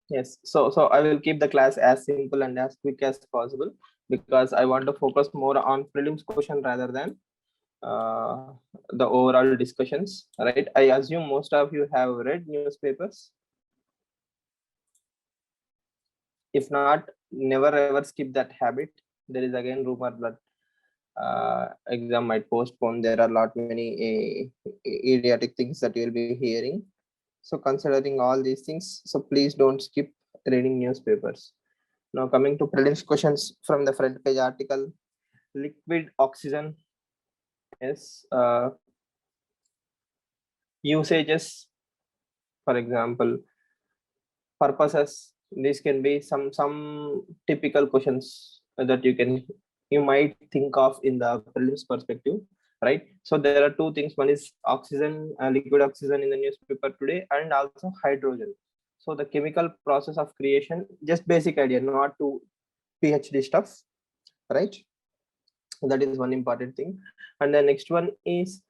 Yes, so I will keep the class as simple and as quick as possible because I want to focus more on prelims question rather than uh, the overall discussions, right? I assume most of you have read newspapers. If not, never ever skip that habit. There is again rumor that exam might postpone. There are a lot many idiotic things that you will be hearing. So considering all these things, so please don't skip reading newspapers. Now coming to prelims questions from the front page article, liquid oxygen is usages, for example, purposes. These can be some typical questions that you might think of in the prelims perspective, right? So there are two things. One is oxygen, liquid oxygen in the newspaper today, and also hydrogen. So the chemical process of creation, just basic idea, not to PhD stuff, right? That is one important thing. And the next one is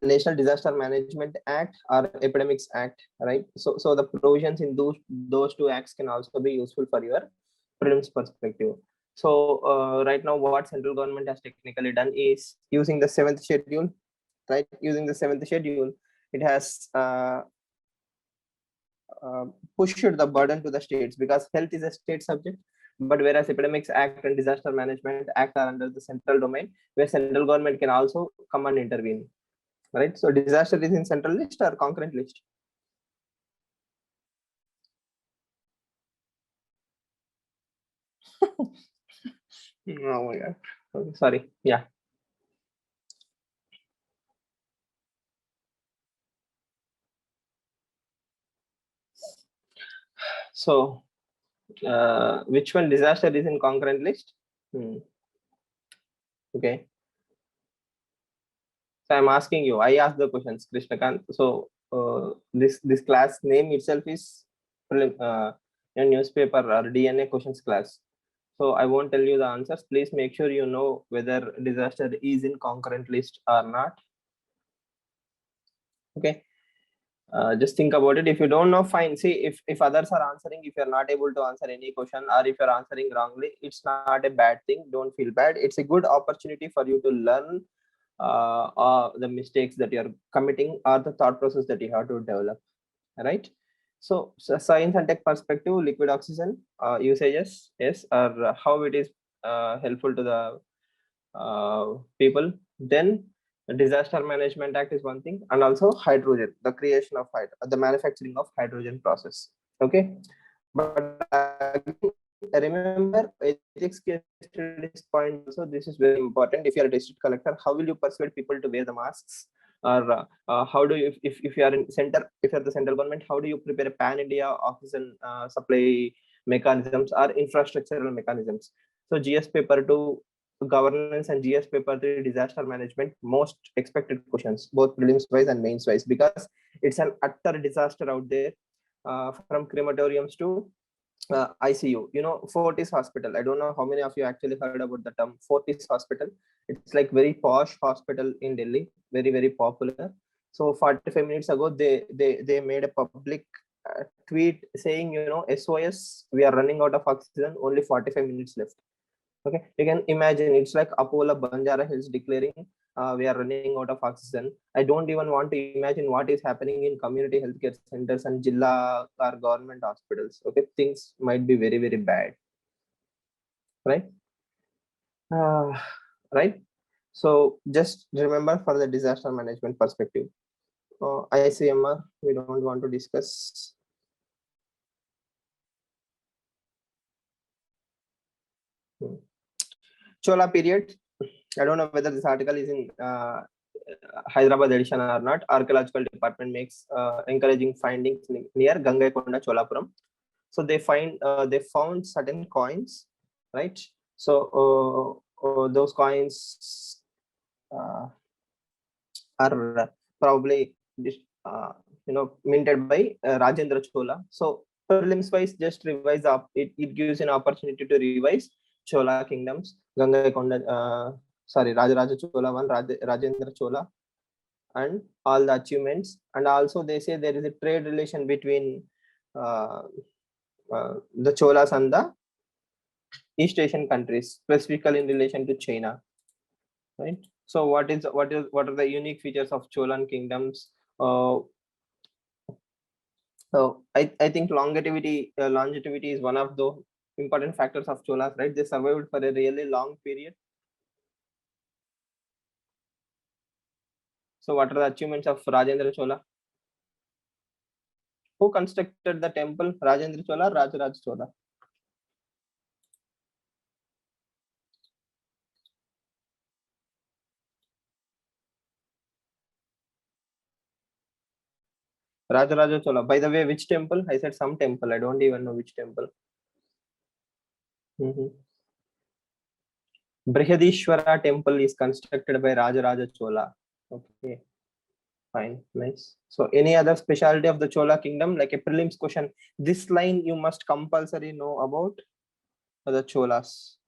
National Disaster Management Act or Epidemics Act, right? So the provisions in those two acts can also be useful for your prelims perspective. So right now, what central government has technically done is using the seventh schedule, right? Using the seventh schedule, it has pushed the burden to the states because health is a state subject. But whereas Epidemics Act and Disaster Management Act are under the central domain, where central government can also come and intervene, right? So disaster is in central list or concurrent list? Oh my god. Okay, sorry. Yeah. So which one disaster is in concurrent list? Okay. So I'm asking you. I asked the questions, Krishnakant. So this class name itself is a newspaper or DNA questions class. So I won't tell you the answers. Please make sure you know whether disaster is in concurrent list or not. Okay. Just think about it. If you don't know, fine. See, if others are answering, if you're not able to answer any question, or if you're answering wrongly, it's not a bad thing. Don't feel bad. It's a good opportunity for you to learn the mistakes that you're committing or the thought process that you have to develop, right? So science and tech perspective, liquid oxygen usages, yes, or how it is helpful to the people. Then the Disaster Management Act is one thing, and also hydrogen, the creation of the manufacturing of hydrogen process. Okay, but remember ethics case studies point also. This is very important. If you are a district collector, how will you persuade people to wear the masks? Or how do you, if you are in center, if you are the central government, how do you prepare a pan India oxygen supply mechanisms or infrastructural mechanisms? So GS paper 2 governance and GS paper 3 disaster management, most expected questions, both prelims wise and mains wise, because it's an utter disaster out there, from crematoriums to ICU. You know, Fortis Hospital. I don't know how many of you actually heard about the term Fortis Hospital. It's like very posh hospital in Delhi, very very popular. So 45 minutes ago, they made a public tweet saying, you know, SOS, we are running out of oxygen. Only 45 minutes left. Okay, you can imagine it's like Apollo Banjara Hills declaring we are running out of oxygen. I don't even want to imagine what is happening in community healthcare centers and Jilla or government hospitals. Okay, things might be very, very bad, right? Uh, right. So just remember for the disaster management perspective. ICMR, we don't want to discuss. Chola period. I don't know whether this article is in Hyderabad edition or not. Archaeological department makes encouraging findings near Gangaikonda, Cholapuram. So they found certain coins, right? So those coins are probably minted by Rajendra Chola. So prelims wise, just revise up. It gives an opportunity to revise Chola kingdoms, Gangaikonda, Rajaraja Chola one, Rajendra Chola, and all the achievements. And also they say there is a trade relation between uh, the Cholas and the East Asian countries, specifically in relation to China, right? So what are the unique features of Cholan kingdoms? I think longevity is one of the important factors of Cholas, right? They survived for a really long period. So what are the achievements of Rajendra Chola? Who constructed the temple? Rajendra Chola, Rajaraj Chola? Rajaraja Chola. By the way, which temple? I said some temple. I don't even know which temple. Brihadishwara temple is constructed by Rajaraja Chola. Okay, fine, nice. So, any other specialty of the Chola kingdom? Like a prelims question, this line you must compulsory know about the Cholas.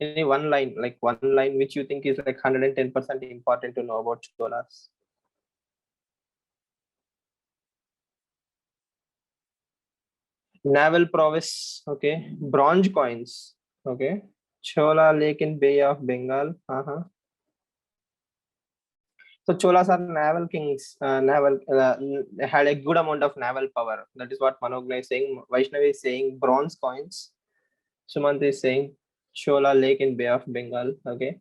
Any one line, like one line which you think is like 110% important to know about Cholas. Naval prowess, okay. Bronze coins, okay. Chola Lake in Bay of Bengal. So Cholas are naval kings. Had a good amount of naval power. That is what Manogna is saying. Vaishnavi is saying bronze coins. Sumant is saying Chola Lake in Bay of Bengal. Okay,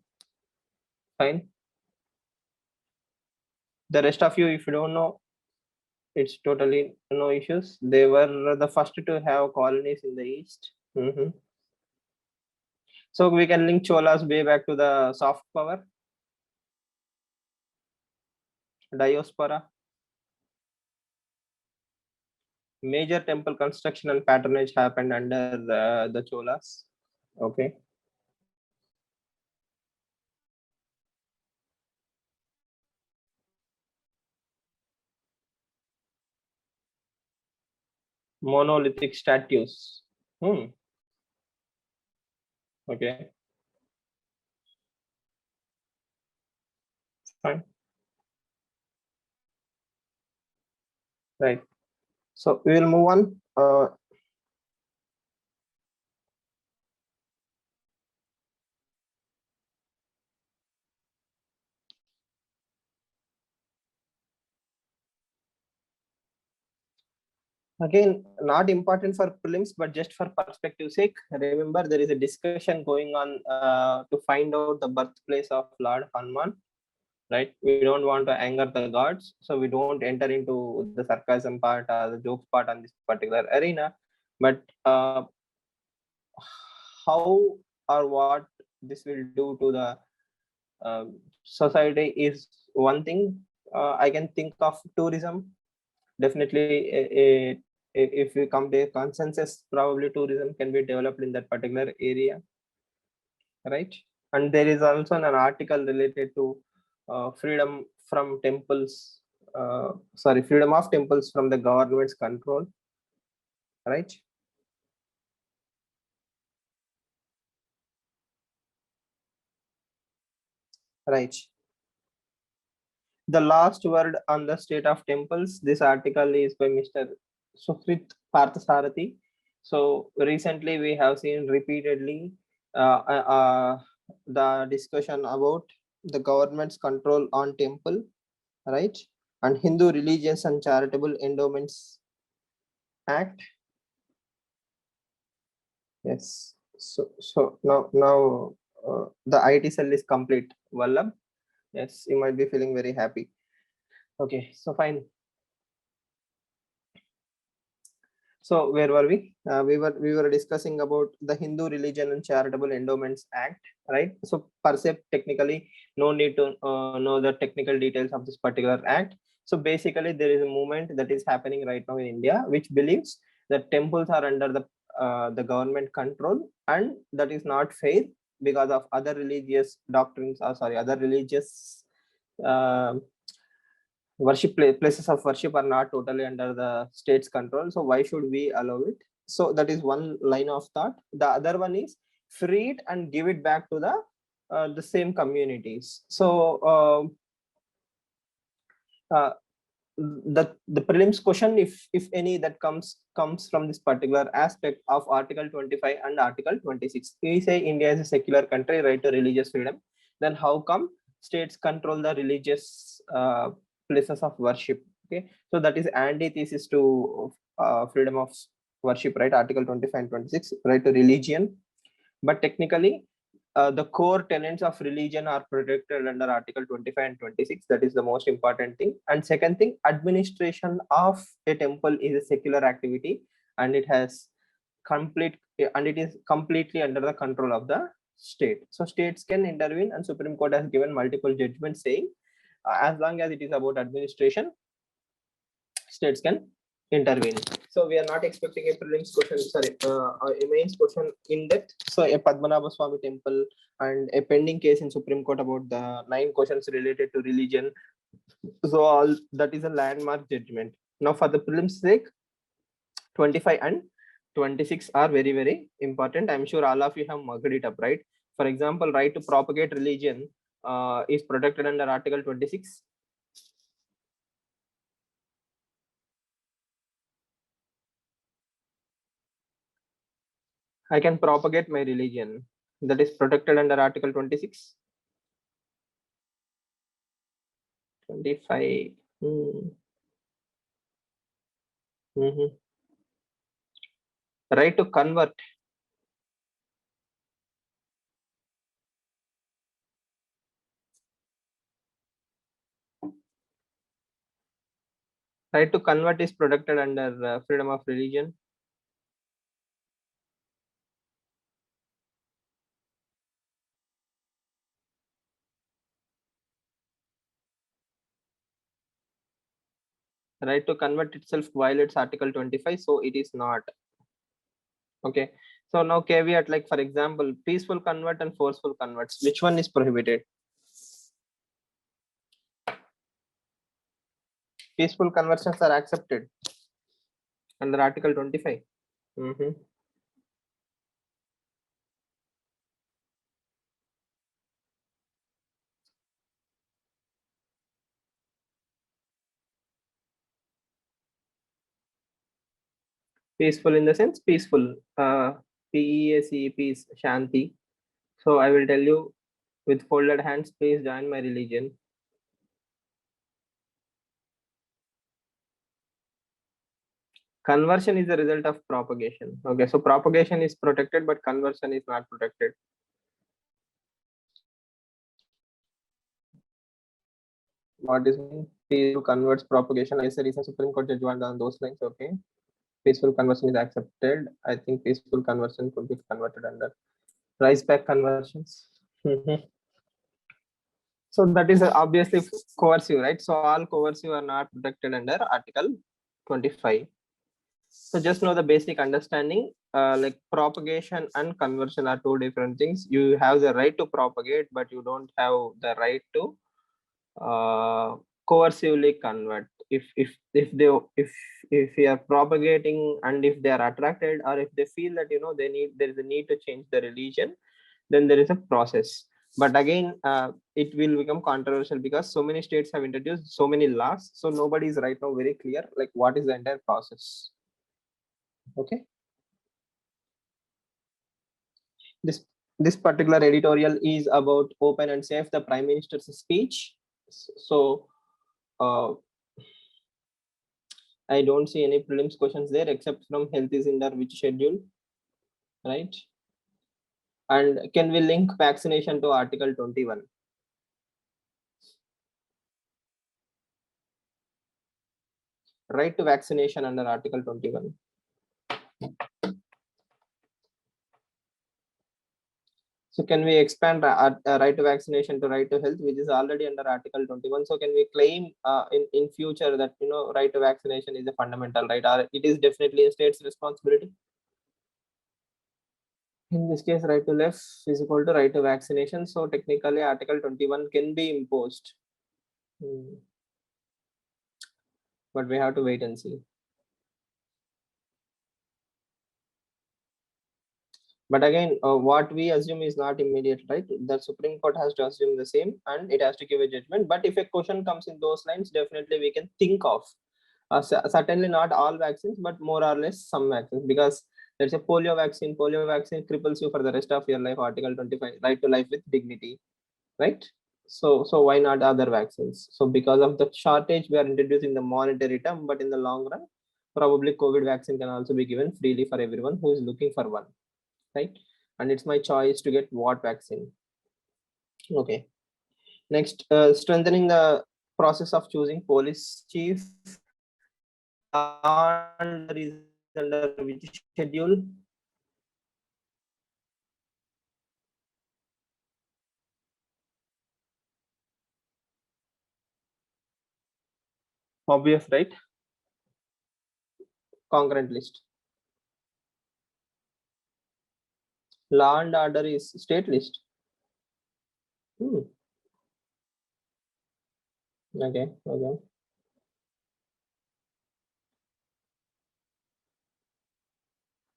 fine. The rest of you, if you don't know, it's totally no issues. They were the first to have colonies in the east. So we can link Cholas way back to the soft power, diaspora. Major temple construction and patronage happened under the Cholas. Okay. Monolithic statues. Okay, fine. Right. So we will move on. Again, not important for prelims, but just for perspective sake. Remember, there is a discussion going on to find out the birthplace of Lord Hanuman. Right? We don't want to anger the gods, so we don't enter into the sarcasm part or the jokes part on this particular arena. But how or what this will do to the society is one thing. I can think of tourism. Definitely, if we come to a consensus, probably tourism can be developed in that particular area, right? And there is also an article related to freedom from temples, freedom of temples from the government's control, right? Right. The last word on the state of temples. This article is by Mr. Sukrit Parthasarathi. So recently we have seen repeatedly the discussion about the government's control on temple, right? And Hindu Religious and Charitable Endowments Act. Yes. So now the IT cell is complete. Vallabh. Yes, you might be feeling very happy. Okay, so fine. So where were we? We were discussing about the Hindu Religion and Charitable Endowments Act, right? So per se, technically, no need to know the technical details of this particular act. So basically, there is a movement that is happening right now in India, which believes that temples are under the government control, and that is not fair because of other religious doctrines, or sorry, other religious uh, places of worship are not totally under the state's control, so why should we allow it? So that is one line of thought. The other one is free it and give it back to the same communities. So uh, the prelims question, if any, that comes from this particular aspect of Article 25 and Article 26. We say India is a secular country, right to religious freedom. Then how come states control the religious places of worship? Okay, so that is antithesis to freedom of worship, right? Article 25 and 26, right to religion. But technically, the core tenets of religion are protected under Article 25 and 26. That is the most important thing. And second thing, administration of a temple is a secular activity, and it has it is completely under the control of the state. So states can intervene, and Supreme Court has given multiple judgments saying as long as it is about administration, states can intervene. So we are not expecting a prelims question, sorry, a mains question in depth. So a Padmanabha Swami temple and a pending case in Supreme Court about the 9 questions related to religion. So all that is a landmark judgment. Now for the prelims sake, 25 and 26 are very, very important. I'm sure all of you have marked it up, right? For example, right to propagate religion is protected under Article 26. I can propagate my religion. That is protected under Article 26. 25. Mm-hmm. Right to convert. Right to convert is protected under freedom of religion. Right to convert itself violates Article 25, so it is not. Okay. So now caveat, like for example, peaceful convert and forceful converts. Which one is prohibited? Peaceful conversions are accepted under Article 25. Mm-hmm. Peaceful in the sense peaceful. P-E-A-C, peace, Shanti. So I will tell you with folded hands, please join my religion. Conversion is the result of propagation. Okay, so propagation is protected, but conversion is not protected. What is mean? Peaceful converts propagation. Is a recent Supreme Court judgment on those lines. Okay, peaceful conversion is accepted. I think peaceful conversion could be converted under rise back conversions. So that is obviously coercive, right? So all coercive are not protected under Article 25. So just know the basic understanding, like propagation and conversion are two different things. You have the right to propagate, but you don't have the right to coercively convert. If you are propagating and if they are attracted, or if they feel that there is a need to change the religion, then there is a process. But again, it will become controversial because so many states have introduced so many laws, so nobody is right now very clear like what is the entire process. Okay, this particular editorial is about open and safe, the prime minister's speech. So I don't see any prelims questions there except from health is in their which schedule, right? And can we link vaccination to Article 21? Right to vaccination under Article 21. So can we expand right to vaccination to right to health, which is already under Article 21? So can we claim in future that right to vaccination is a fundamental right, or it is definitely a state's responsibility? In this case, right to life is equal to right to vaccination. So technically, Article 21 can be imposed. But we have to wait and see. But again, what we assume is not immediate, right? The Supreme Court has to assume the same and it has to give a judgment. But if a question comes in those lines, definitely we can think of certainly not all vaccines, but more or less some vaccines, because there's a polio vaccine. Polio vaccine cripples you for the rest of your life. Article 25, right to life with dignity, right? So why not other vaccines? So because of the shortage, we are introducing the monetary term, but in the long run, probably COVID vaccine can also be given freely for everyone who is looking for one, right? And it's my choice to get what vaccine. Okay. Next, strengthening the process of choosing police chief. And is under which schedule? Obvious, right? Concurrent list. Law and order is state list. Hmm. Okay. Okay.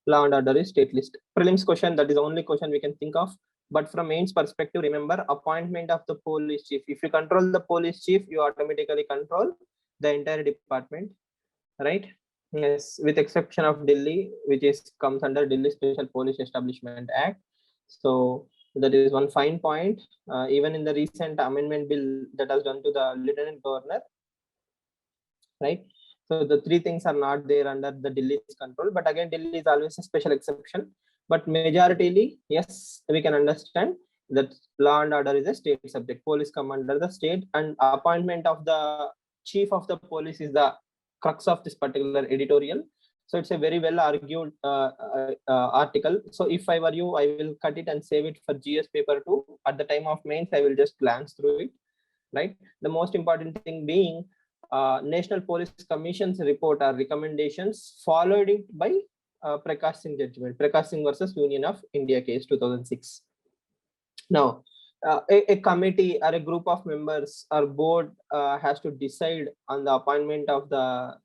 Law and order is state list. Prelims question, that is the only question we can think of. But from mains perspective, remember appointment of the police chief. If you control the police chief, you automatically control the entire department, right? Yes, with exception of Delhi, which is comes under Delhi Special Police Establishment Act. So that is one fine point. Even in the recent amendment bill that was done to the Lieutenant Governor, right? So the three things are not there under the Delhi's control. But again, Delhi is always a special exception. But majoritarily, yes, we can understand that law and order is a state subject. Police come under the state, and appointment of the chief of the police is the crux of this particular editorial. So it's a very well argued article. So if I were you, I will cut it and save it for GS paper 2. At the time of mains, I will just glance through it, right? The most important thing being National Police Commission's report or recommendations, followed it by Prakash Singh judgment, Prakash Singh versus Union of India case 2006. Now, a committee or a group of members or board has to decide on the appointment of the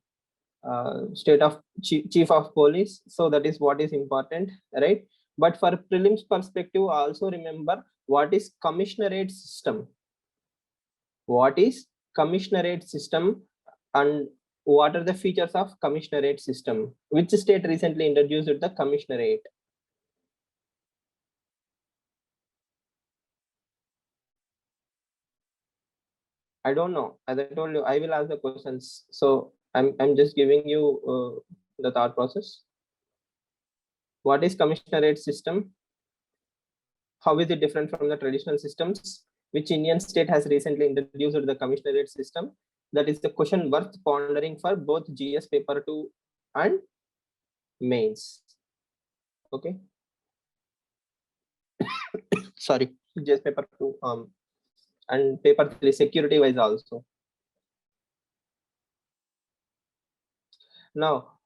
state of chief of police. So that is what is important, right? But for prelims perspective, also remember what is commissionerate system. What is commissionerate system and what are the features of commissionerate system? Which state recently introduced the commissionerate? I don't know. As I told you, I will ask the questions. So I'm just giving you the thought process. What is commissionerate system? How is it different from the traditional systems? Which Indian state has recently introduced the commissionerate system? That is the question worth pondering for both GS paper 2 and mains. Okay. Sorry, GS paper 2 and paper 3 security wise also. Now,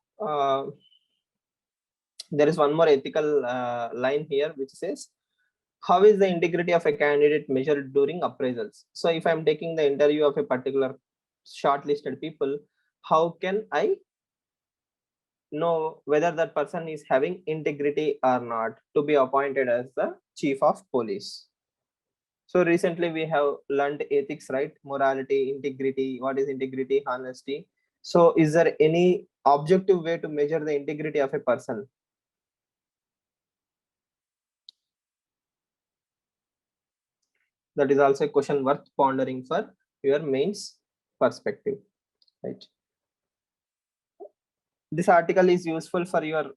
there is one more ethical line here which says, how is the integrity of a candidate measured during appraisals? So if I'm taking the interview of a particular shortlisted people, how can I know whether that person is having integrity or not to be appointed as the chief of police? So recently we have learned ethics, right? Morality, integrity. What is integrity? Honesty. So is there any objective way to measure the integrity of a person? That is also a question worth pondering for your mains perspective, right? This article is useful for your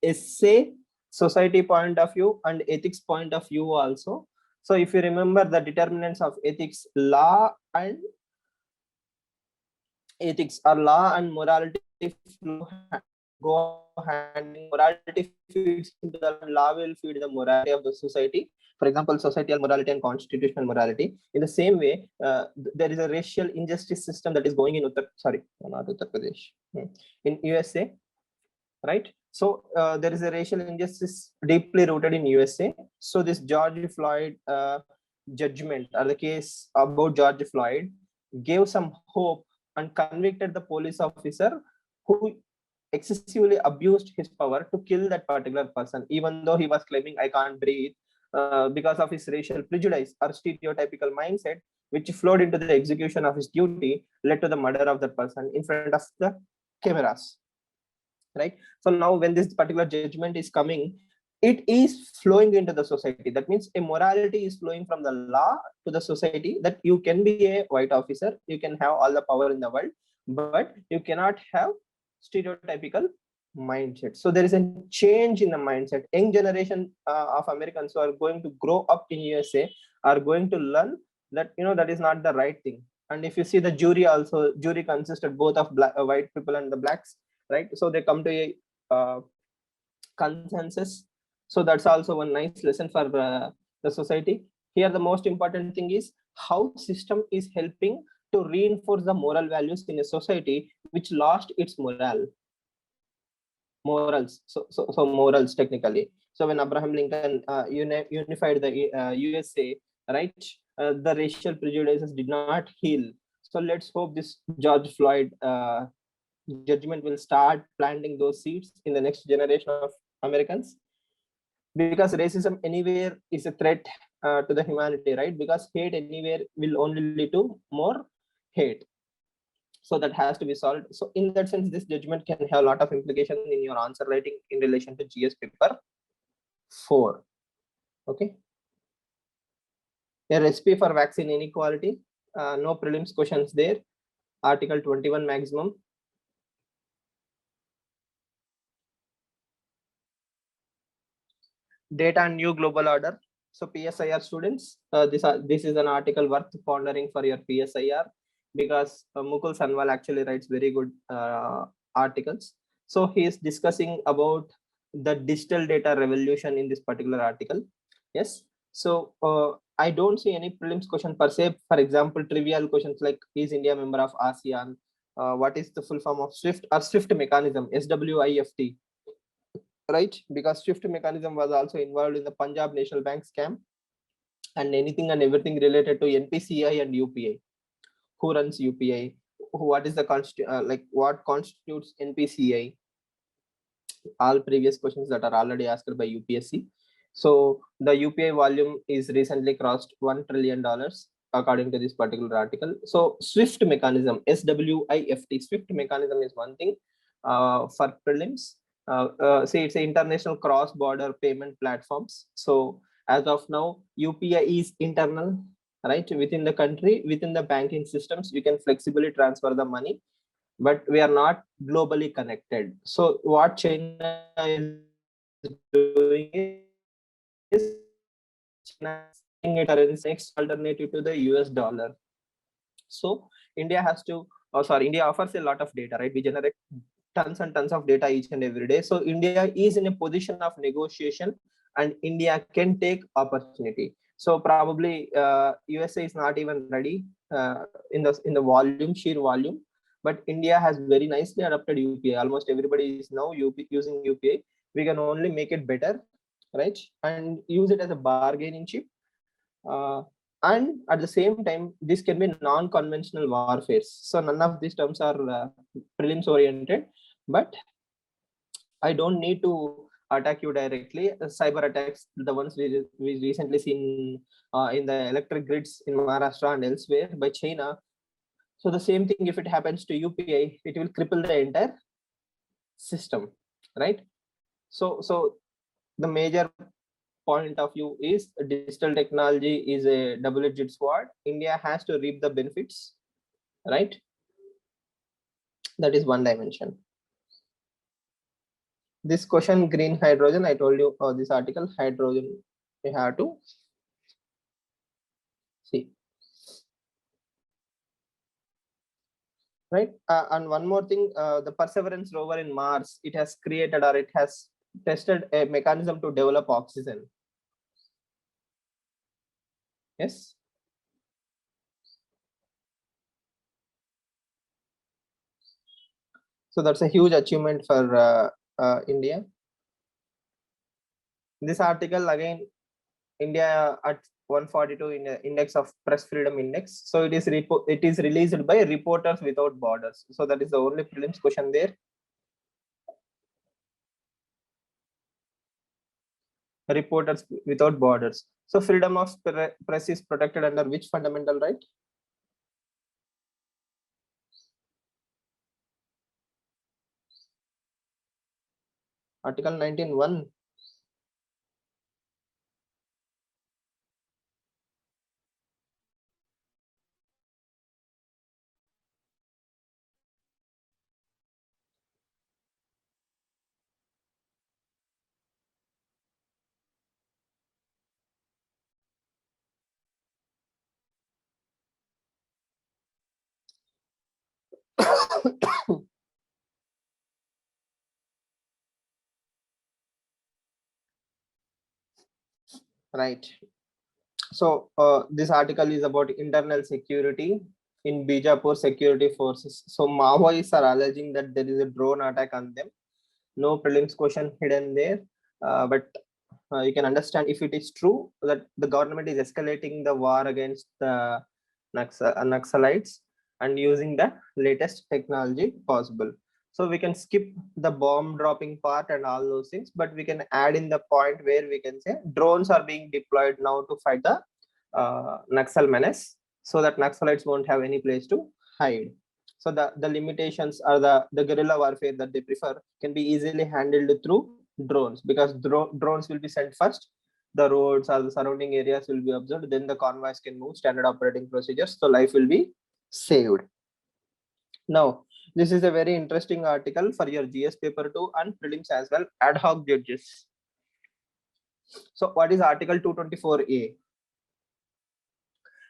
essay, society point of view, and ethics point of view also. So if you remember the determinants of ethics, law and ethics or law and morality go hand in. Morality feeds into the law, will feed the morality of the society. For example, societal morality and constitutional morality. In the same way, there is a racial injustice system that is going in not Uttar Pradesh, in USA, right? So there is a racial injustice deeply rooted in USA. So this George Floyd judgment or the case about George Floyd gave some hope and convicted the police officer who excessively abused his power to kill that particular person, even though he was claiming I can't breathe, because of his racial prejudice or stereotypical mindset, which flowed into the execution of his duty, led to the murder of that person in front of the cameras. Right. So now when this particular judgment is coming, it is flowing into the society. That means a morality is flowing from the law to the society, that you can be a white officer, you can have all the power in the world, but you cannot have stereotypical mindset. So there is a change in the mindset. Young generation of Americans who are going to grow up in USA are going to learn that, that is not the right thing. And if you see the jury also, jury consisted both of white people and the blacks, right? So they come to a consensus. So that's also one nice lesson for the society. Here the most important thing is how system is helping to reinforce the moral values in a society which lost its morals. So morals technically. So when Abraham Lincoln unified the USA, right, the racial prejudices did not heal. So let's hope this George Floyd judgment will start planting those seeds in the next generation of Americans, because racism anywhere is a threat to the humanity, right? Because hate anywhere will only lead to more hate. So that has to be solved. So in that sense, this judgment can have a lot of implication in your answer writing in relation to GS paper 4. Okay. A recipe for vaccine inequality. No prelims questions there. Article 21 maximum. Data and new global order. So PSIR students, this is an article worth pondering for your PSIR, because Mukul Sanwal actually writes very good articles. So he is discussing about the digital data revolution in this particular article. Yes. So I don't see any prelims question per se. For example, trivial questions like, is India a member of ASEAN? What is the full form of SWIFT or SWIFT mechanism? SWIFT. Right, because SWIFT mechanism was also involved in the Punjab National Bank scam, and anything and everything related to NPCI and UPI. Who runs UPI? What is the what constitutes NPCI? All previous questions that are already asked by UPSC. So the UPI volume is recently crossed $1 trillion according to this particular article. So SWIFT mechanism, SWIFT, SWIFT mechanism is one thing for prelims. Say it's an international cross-border payment platforms. So as of now, UPI is internal, right? Within the country, within the banking systems, you can flexibly transfer the money, but we are not globally connected. So what China is doing is China is it currency next alternative to the US dollar. So India has to, India offers a lot of data, right? We generate tons and tons of data each and every day. So India is in a position of negotiation, and India can take opportunity. So probably USA is not even ready in the volume, sheer volume, but India has very nicely adopted UPI. Almost everybody is now using UPI. We can only make it better, right? And use it as a bargaining chip. And at the same time, this can be non-conventional warfare. So none of these terms are prelims oriented, but I don't need to attack you directly. Cyber attacks, the ones we recently seen in the electric grids in Maharashtra and elsewhere by China. So the same thing, if it happens to UPI, it will cripple the entire system, right? So the major point of view is digital technology is a double-edged sword. India has to reap the benefits, right? That is one dimension. This question, green hydrogen, I told you this article, hydrogen, you have to see. Right. And one more thing, the Perseverance rover in Mars, it has created, or it has tested a mechanism to develop oxygen. Yes. So that's a huge achievement for India. This article again, India at 142 in the index of press freedom index. So it is released by Reporters Without Borders. So that is the only prelims question there. Reporters Without Borders. So freedom of press is protected under which fundamental right? Article 19(1). Right. So this article is about internal security in Bijapur security forces. So Maoists are alleging that there is a drone attack on them. No prelims question hidden there, but you can understand if it is true that the government is escalating the war against the Naxalites and using the latest technology possible. So we can skip the bomb dropping part and all those things, but we can add in the point where we can say drones are being deployed now to fight the Naxal menace, so that Naxalites won't have any place to hide. So the limitations or the guerrilla warfare that they prefer can be easily handled through drones, because drones will be sent first, the roads or the surrounding areas will be observed, then the convoys can move, standard operating procedures, so life will be saved. Now, this is a very interesting article for your GS paper 2 and prelims as well, ad hoc judges. So what is Article 224A?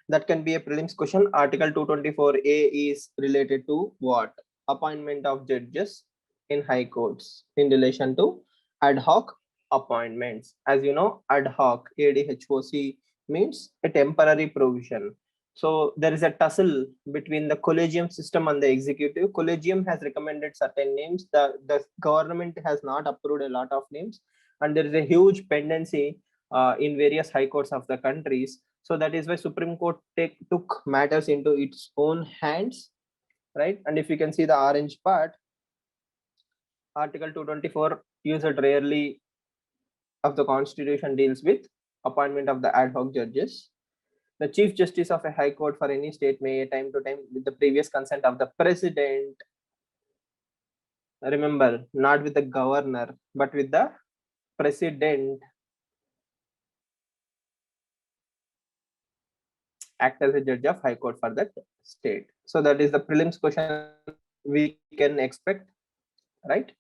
That can be a prelims question. Article 224A is related to what? Appointment of judges in high courts in relation to ad hoc appointments. As you know, ad hoc, ADHOC, means a temporary provision. So there is a tussle between the collegium system and the executive. Collegium has recommended certain names. The government has not approved a lot of names, and there is a huge pendency in various high courts of the countries. So that is why Supreme Court took matters into its own hands, right? And if you can see the orange part, Article 224 used rarely of the Constitution deals with appointment of the ad hoc judges. The Chief Justice of a High Court for any state may, time to time, with the previous consent of the President, remember, not with the Governor, but with the President, act as a judge of High Court for that state. So that is the prelims question we can expect, right?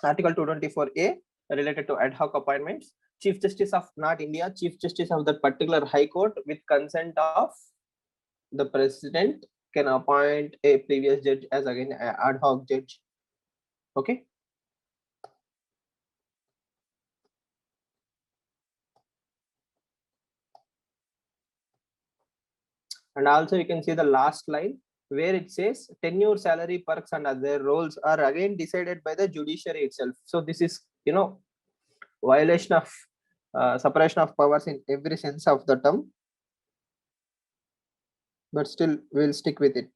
Article 224A related to ad hoc appointments. Chief Justice of not India, Chief Justice of that particular High Court, with consent of the President, can appoint a previous judge as again an ad hoc judge. Okay. And also you can see the last line where it says tenure, salary, perks, and other roles are again decided by the judiciary itself. So this is, violation of separation of powers in every sense of the term, but still we'll stick with it.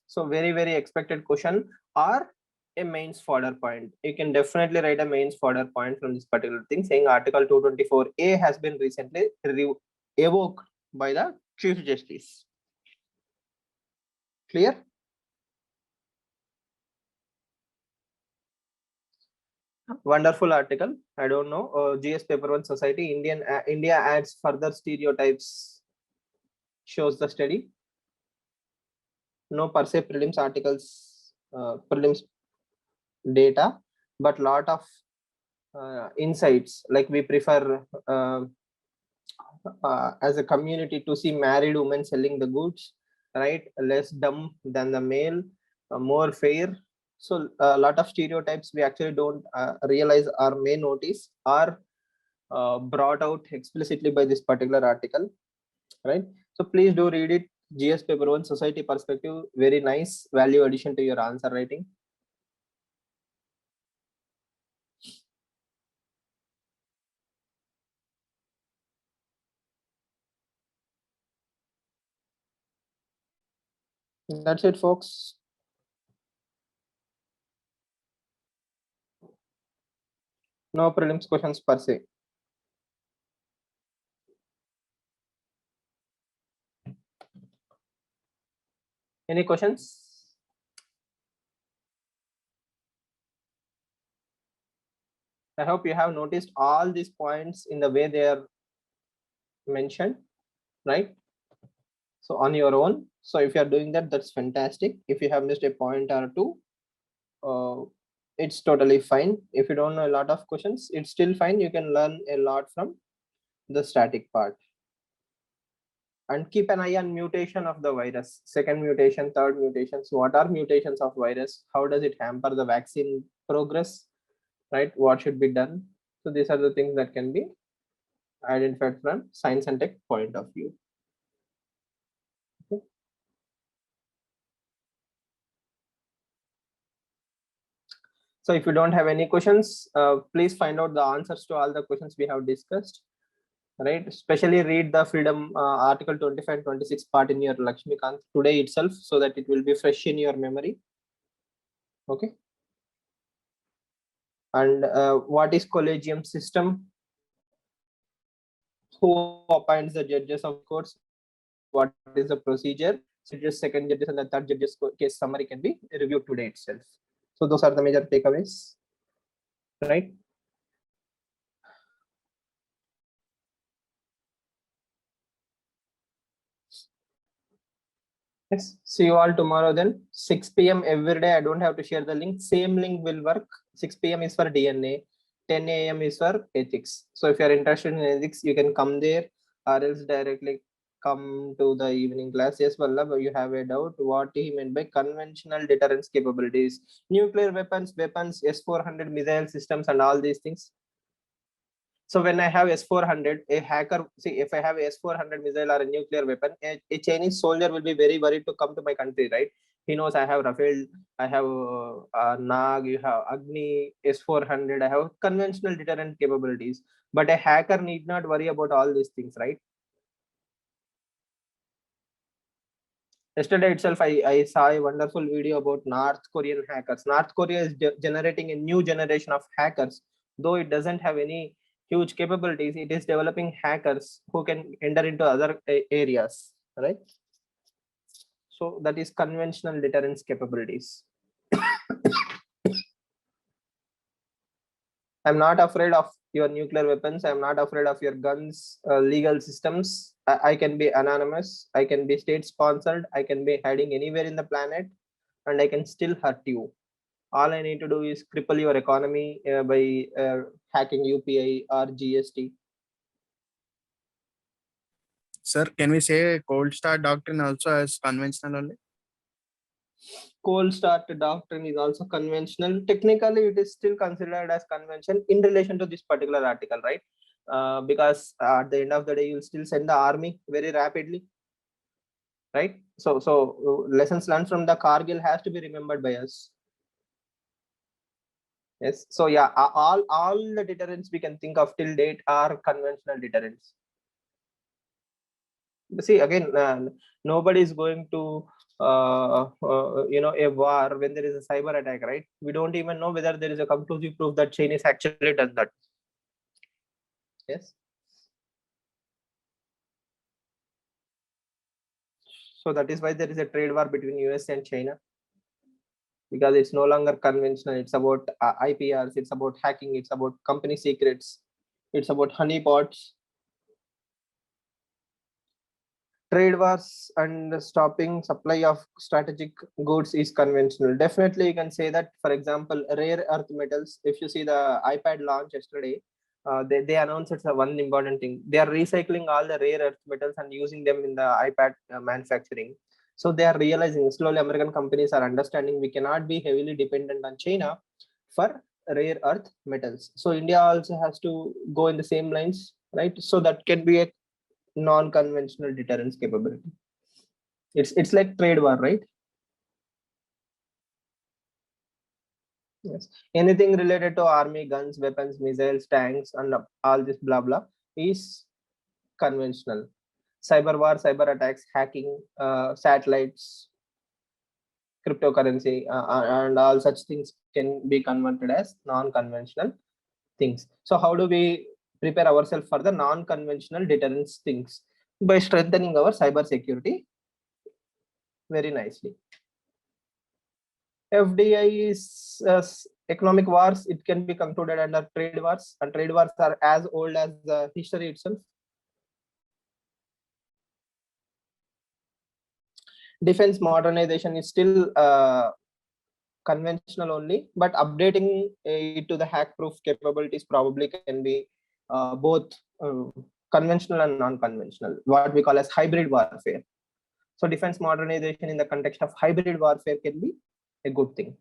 So very expected question, or a mains fodder point. You can definitely write a mains fodder point from this particular thing, saying Article 224A has been recently evoked by the Chief Justice. Clear? Wonderful article. I don't know. GS Paper 1 Society, India adds further stereotypes, shows the study. No per se prelims articles, prelims data, but lot of insights. Like we prefer as a community to see married women selling the goods, right? Less dumb than the male, more fair. So a lot of stereotypes we actually don't realize or may notice are brought out explicitly by this particular article, right? So please do read it. GS Paper 1 Society Perspective, very nice value addition to your answer writing. That's it, folks. No prelims questions per se. Any questions? I hope you have noticed all these points in the way they are mentioned, right? So on your own. So if you are doing that, that's fantastic. If you have missed a point or two, it's totally fine. If you don't know a lot of questions, it's still fine. You can learn a lot from the static part. And keep an eye on mutation of the virus. Second mutation, third mutations. What are mutations of virus? How does it hamper the vaccine progress? Right? What should be done? So these are the things that can be identified from science and tech point of view. Okay. So if you don't have any questions, please find out the answers to all the questions we have discussed. Right, especially read the freedom article 25 and 26 part in your Lakshmikant today itself, so that it will be fresh in your memory. Okay. And what is collegium system? Who appoints the judges of courts? What is the procedure? So just second judges and the third judges case summary can be reviewed today itself. So those are the major takeaways, right? Yes. See you all tomorrow then. 6 p.m. every day. I don't have to share the link. Same link will work. 6 p.m. is for DNA. 10 a.m. is for ethics. So if you're interested in ethics, you can come there, or else directly come to the evening class. Yes, Vallabh, you have a doubt. What he meant by conventional deterrence capabilities, nuclear weapons, S-400 missile systems, and all these things. So when I have S-400, a hacker, see, if I have a S-400 missile or a nuclear weapon, a Chinese soldier will be very worried to come to my country, right? He knows I have Rafale, I have Nag, you have Agni, S-400, I have conventional deterrent capabilities. But a hacker need not worry about all these things, right? Yesterday itself, I saw a wonderful video about North Korean hackers. North Korea is generating a new generation of hackers, though it doesn't have any huge capabilities. It is developing hackers who can enter into other areas, right? So that is conventional deterrence capabilities. I'm not afraid of your nuclear weapons. I'm not afraid of your guns, legal systems. I can be anonymous. I can be state sponsored. I can be hiding anywhere in the planet, and I can still hurt you. All I need to do is cripple your economy by hacking UPI or GST. Sir, can we say cold start doctrine also as conventional only? Cold start doctrine is also conventional. Technically, it is still considered as convention in relation to this particular article, right? Because at the end of the day, you'll still send the army very rapidly, right? So lessons learned from the Kargil has to be remembered by us. Yes. So yeah, all the deterrents we can think of till date are conventional deterrents. See, again, nobody is going to a war when there is a cyber attack, right? We don't even know whether there is a conclusive proof that China is actually done that. Yes. So that is why there is a trade war between US and China, because it's no longer conventional. It's about IPRs, it's about hacking, it's about company secrets, it's about honeypots. Trade wars and stopping supply of strategic goods is conventional. Definitely, you can say that. For example, rare earth metals. If you see the iPad launch yesterday, they announced it's a one important thing. They are recycling all the rare earth metals and using them in the iPad manufacturing. So they are realizing slowly American companies are understanding we cannot be heavily dependent on China for rare earth metals. So India also has to go in the same lines, right? So that can be a non-conventional deterrence capability. It's like trade war, right? Yes. Anything related to army, guns, weapons, missiles, tanks, and all this blah blah is conventional. Cyber war, cyber attacks, hacking, satellites, cryptocurrency, and all such things can be converted as non-conventional things. So how do we prepare ourselves for the non-conventional deterrence things? By strengthening our cyber security very nicely. FDI is economic wars. It can be concluded under trade wars, and trade wars are as old as the history itself. Defense modernization is still conventional only, but updating it to the hack-proof capabilities probably can be both conventional and non-conventional, what we call as hybrid warfare. So defense modernization in the context of hybrid warfare can be a good thing.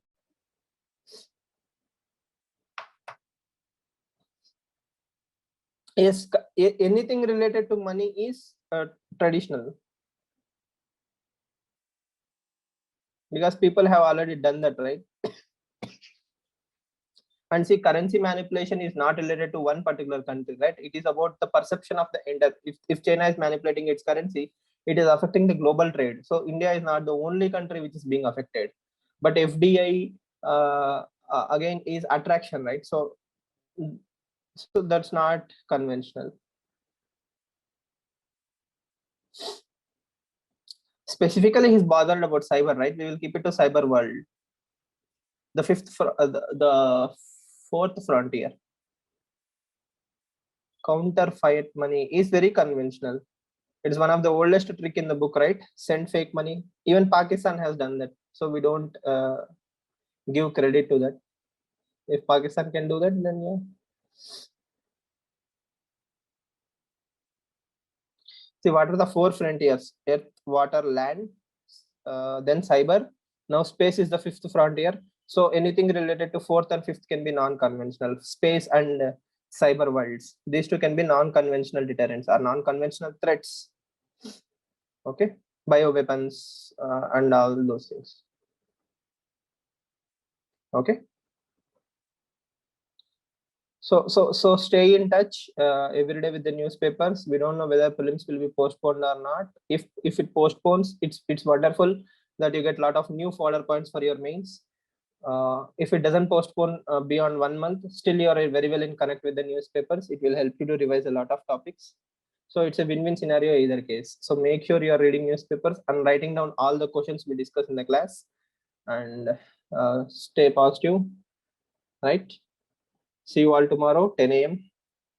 Yes, anything related to money is traditional, because people have already done that, right? And see, currency manipulation is not related to one particular country, right? It is about the perception of the entire. If China is manipulating its currency, it is affecting the global trade. So India is not the only country which is being affected. But FDI again is attraction, right? So that's not conventional. Specifically, he's bothered about cyber, right? We will keep it to cyber world. The the fourth frontier. Counterfeit money is very conventional. It's one of the oldest trick in the book, right? Send fake money. Even Pakistan has done that. So we don't give credit to that. If Pakistan can do that, then yeah. See, what are the four frontiers? Earth, water, land, then cyber. Now space is the fifth frontier. So anything related to fourth and fifth can be non-conventional. Space and cyber worlds. These two can be non-conventional deterrents or non-conventional threats. Okay, bioweapons and all those things. Okay. So stay in touch every day with the newspapers. We don't know whether prelims will be postponed or not. If it postpones, it's wonderful that you get a lot of new fodder points for your mains. If it doesn't postpone beyond 1 month, still you are very well in connect with the newspapers. It will help you to revise a lot of topics. So it's a win-win scenario either case. So make sure you are reading newspapers and writing down all the questions we discuss in the class, and stay positive, right? See you all tomorrow, 10 a.m.